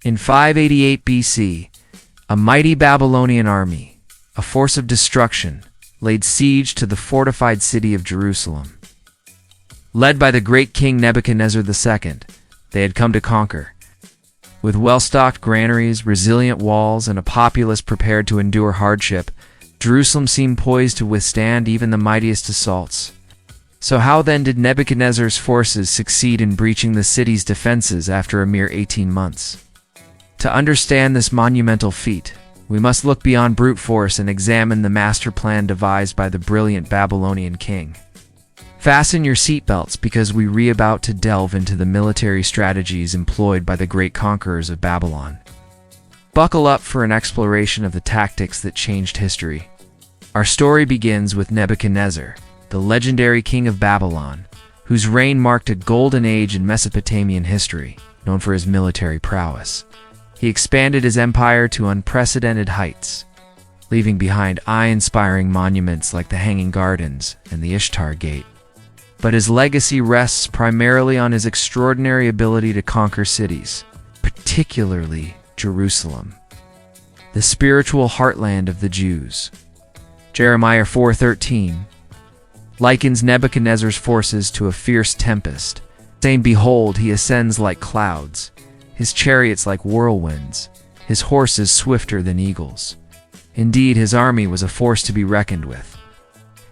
In 588 BC, a mighty Babylonian army, a force of destruction, laid siege to the fortified city of Jerusalem. Led by the great king Nebuchadnezzar II, they had come to conquer. With well-stocked granaries, resilient walls, and a populace prepared to endure hardship, Jerusalem seemed poised to withstand even the mightiest assaults. So how then did Nebuchadnezzar's forces succeed in breaching the city's defenses after a mere 18 months? To understand this monumental feat, we must look beyond brute force and examine the master plan devised by the brilliant Babylonian king. Fasten your seatbelts because we're about to delve into the military strategies employed by the great conquerors of Babylon. Buckle up for an exploration of the tactics that changed history. Our story begins with Nebuchadnezzar, the legendary king of Babylon, whose reign marked a golden age in Mesopotamian history, known for his military prowess. He expanded his empire to unprecedented heights, leaving behind awe-inspiring monuments like the Hanging Gardens and the Ishtar Gate. But his legacy rests primarily on his extraordinary ability to conquer cities, particularly Jerusalem, the spiritual heartland of the Jews. Jeremiah 4:13 likens Nebuchadnezzar's forces to a fierce tempest, saying, "Behold, he ascends like clouds, his chariots like whirlwinds, his horses swifter than eagles." Indeed, his army was a force to be reckoned with.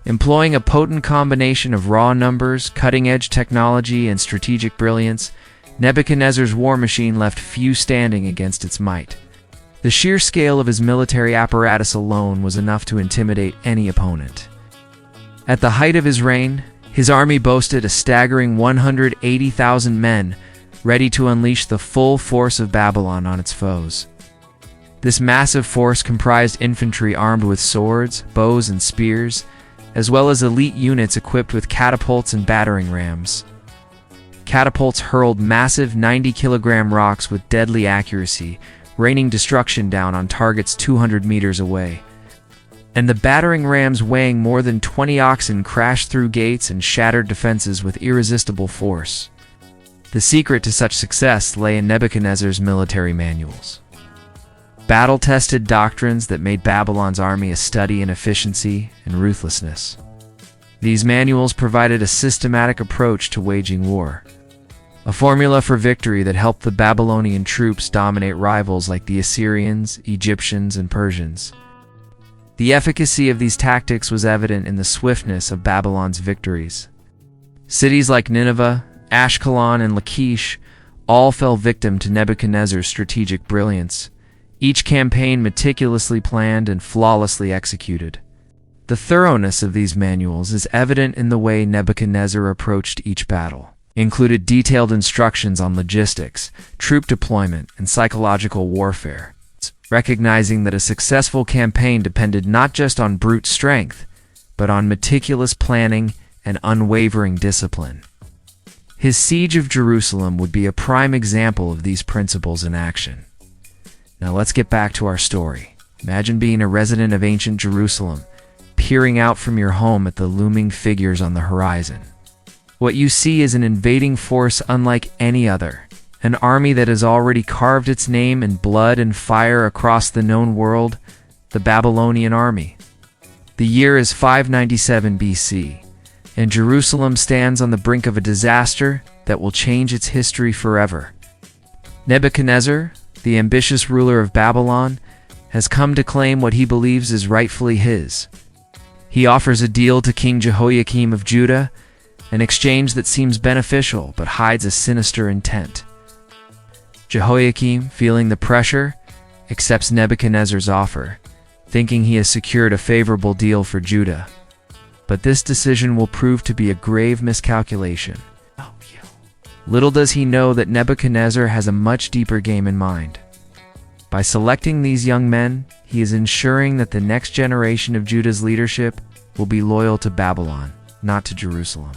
Employing a potent combination of raw numbers, cutting-edge technology, and strategic brilliance, Nebuchadnezzar's war machine left few standing against its might. The sheer scale of his military apparatus alone was enough to intimidate any opponent. At the height of his reign, his army boasted a staggering 180,000 men, ready to unleash the full force of Babylon on its foes. This massive force comprised infantry armed with swords, bows, and spears, as well as elite units equipped with catapults and battering rams. Catapults hurled massive 90-kilogram rocks with deadly accuracy, raining destruction down on targets 200 meters away. And the battering rams, weighing more than 20 oxen, crashed through gates and shattered defenses with irresistible force. The secret to such success lay in Nebuchadnezzar's military manuals. Battle-tested doctrines that made Babylon's army a study in efficiency and ruthlessness. These manuals provided a systematic approach to waging war, a formula for victory that helped the Babylonian troops dominate rivals like the Assyrians, Egyptians, and Persians. The efficacy of these tactics was evident in the swiftness of Babylon's victories. Cities like Nineveh, Ashkelon, and Lachish all fell victim to Nebuchadnezzar's strategic brilliance, each campaign meticulously planned and flawlessly executed. The thoroughness of these manuals is evident in the way Nebuchadnezzar approached each battle. Included detailed instructions on logistics, troop deployment, and psychological warfare, recognizing that a successful campaign depended not just on brute strength, but on meticulous planning and unwavering discipline. His siege of Jerusalem would be a prime example of these principles in action. Now let's get back to our story. Imagine being a resident of ancient Jerusalem, peering out from your home at the looming figures on the horizon. What you see is an invading force unlike any other, an army that has already carved its name in blood and fire across the known world, the Babylonian army. The year is 597 BC, and Jerusalem stands on the brink of a disaster that will change its history forever. Nebuchadnezzar, the ambitious ruler of Babylon, has come to claim what he believes is rightfully his. He offers a deal to King Jehoiakim of Judah, an exchange that seems beneficial but hides a sinister intent. Jehoiakim, feeling the pressure, accepts Nebuchadnezzar's offer, thinking he has secured a favorable deal for Judah. But this decision will prove to be a grave miscalculation. Little does he know that Nebuchadnezzar has a much deeper game in mind. By selecting these young men, he is ensuring that the next generation of Judah's leadership will be loyal to Babylon, not to Jerusalem.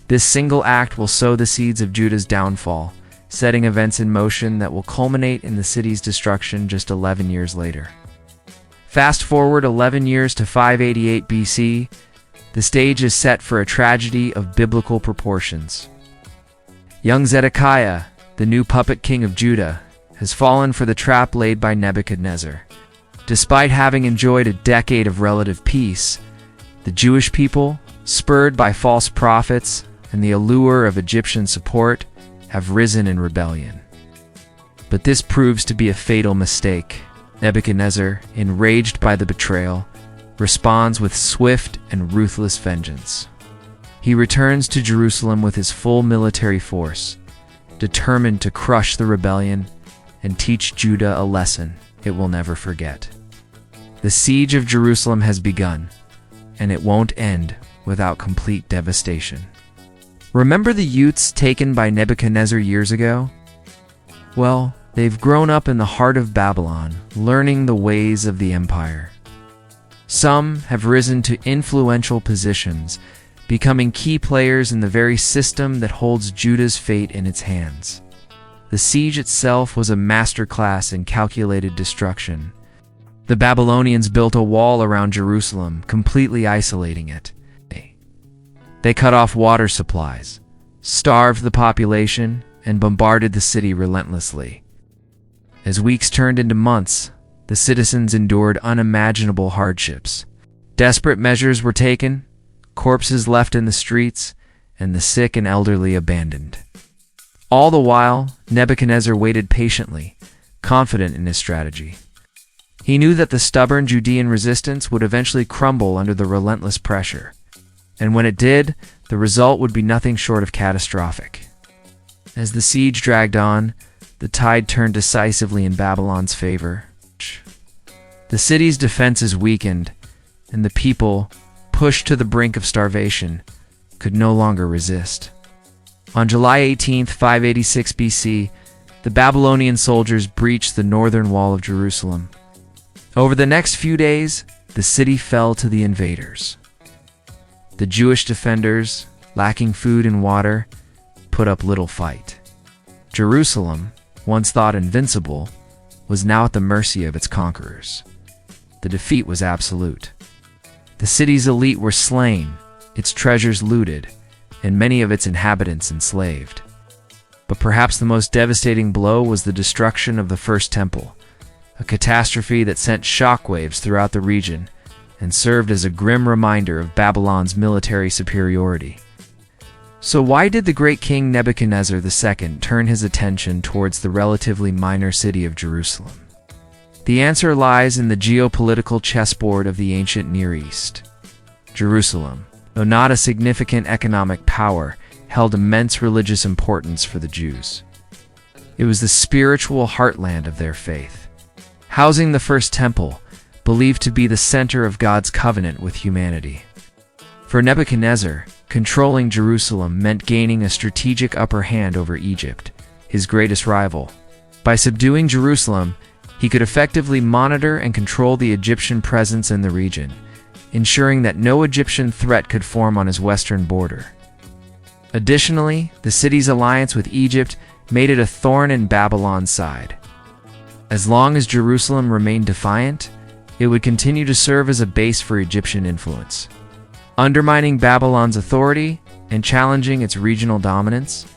This single act will sow the seeds of Judah's downfall, setting events in motion that will culminate in the city's destruction just 11 years later. Fast forward 11 years to 588 BC, the stage is set for a tragedy of biblical proportions. Young Zedekiah, the new puppet king of Judah, has fallen for the trap laid by Nebuchadnezzar. Despite having enjoyed a decade of relative peace, the Jewish people, spurred by false prophets and the allure of Egyptian support, have risen in rebellion. But this proves to be a fatal mistake. Nebuchadnezzar, enraged by the betrayal, responds with swift and ruthless vengeance. He returns to Jerusalem with his full military force, determined to crush the rebellion and teach Judah a lesson it will never forget. The siege of Jerusalem has begun, and it won't end without complete devastation. Remember the youths taken by Nebuchadnezzar years ago? Well, they've grown up in the heart of Babylon, learning the ways of the empire. Some have risen to influential positions, becoming key players in the very system that holds Judah's fate in its hands. The siege itself was a masterclass in calculated destruction. The Babylonians built a wall around Jerusalem, completely isolating it. They cut off water supplies, starved the population, and bombarded the city relentlessly. As weeks turned into months, the citizens endured unimaginable hardships. Desperate measures were taken, corpses left in the streets, and the sick and elderly abandoned. All the while, Nebuchadnezzar waited patiently, confident in his strategy. He knew that the stubborn Judean resistance would eventually crumble under the relentless pressure. And when it did, the result would be nothing short of catastrophic. As the siege dragged on, the tide turned decisively in Babylon's favor. The city's defenses weakened, and the people, pushed to the brink of starvation, could no longer resist. On July 18, 586 BC, the Babylonian soldiers breached the northern wall of Jerusalem. Over the next few days, the city fell to the invaders. The Jewish defenders, lacking food and water, put up little fight. Jerusalem, once thought invincible, was now at the mercy of its conquerors. The defeat was absolute. The city's elite were slain, its treasures looted, and many of its inhabitants enslaved. But perhaps the most devastating blow was the destruction of the first temple, a catastrophe that sent shockwaves throughout the region and served as a grim reminder of Babylon's military superiority. So why did the great king Nebuchadnezzar II turn his attention towards the relatively minor city of Jerusalem? The answer lies in the geopolitical chessboard of the ancient Near East. Jerusalem, though not a significant economic power, held immense religious importance for the Jews. It was the spiritual heartland of their faith. Housing the first temple, believed to be the center of God's covenant with humanity. For Nebuchadnezzar, controlling Jerusalem meant gaining a strategic upper hand over Egypt, his greatest rival. By subduing Jerusalem, he could effectively monitor and control the Egyptian presence in the region, ensuring that no Egyptian threat could form on his western border. Additionally, the city's alliance with Egypt made it a thorn in Babylon's side. As long as Jerusalem remained defiant, it would continue to serve as a base for Egyptian influence. Undermining Babylon's authority and challenging its regional dominance,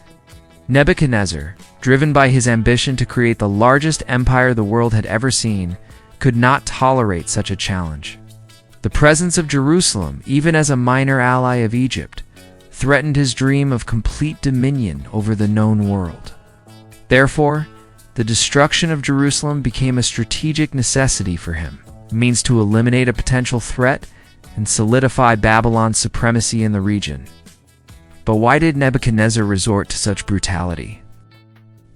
Nebuchadnezzar, driven by his ambition to create the largest empire the world had ever seen, could not tolerate such a challenge. The presence of Jerusalem, even as a minor ally of Egypt, threatened his dream of complete dominion over the known world. Therefore, the destruction of Jerusalem became a strategic necessity for him, a means to eliminate a potential threat and solidify Babylon's supremacy in the region. But why did Nebuchadnezzar resort to such brutality?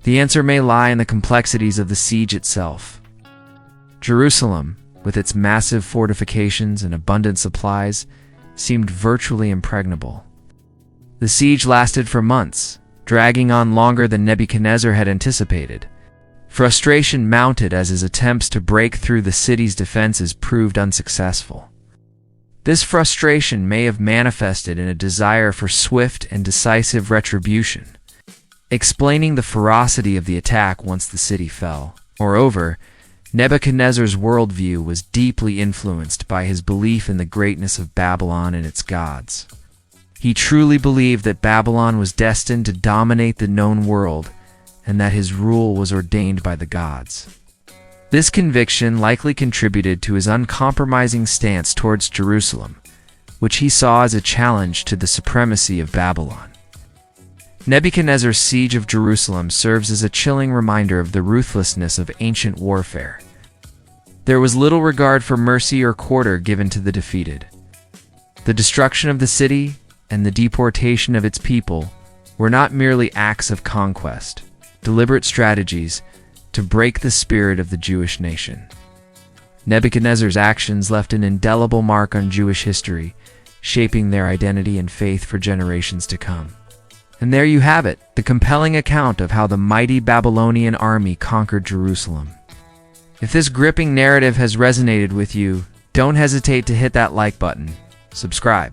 The answer may lie in the complexities of the siege itself. Jerusalem, with its massive fortifications and abundant supplies, seemed virtually impregnable. The siege lasted for months, dragging on longer than Nebuchadnezzar had anticipated. Frustration mounted as his attempts to break through the city's defenses proved unsuccessful. This frustration may have manifested in a desire for swift and decisive retribution, explaining the ferocity of the attack once the city fell. Moreover, Nebuchadnezzar's worldview was deeply influenced by his belief in the greatness of Babylon and its gods. He truly believed that Babylon was destined to dominate the known world, and that his rule was ordained by the gods. This conviction likely contributed to his uncompromising stance towards Jerusalem, which he saw as a challenge to the supremacy of Babylon. Nebuchadnezzar's siege of Jerusalem serves as a chilling reminder of the ruthlessness of ancient warfare. There was little regard for mercy or quarter given to the defeated. The destruction of the city and the deportation of its people were not merely acts of conquest, deliberate strategies to break the spirit of the Jewish nation. Nebuchadnezzar's actions left an indelible mark on Jewish history, shaping their identity and faith for generations to come. And there you have it, the compelling account of how the mighty Babylonian army conquered Jerusalem. If this gripping narrative has resonated with you, don't hesitate to hit that like button. Subscribe.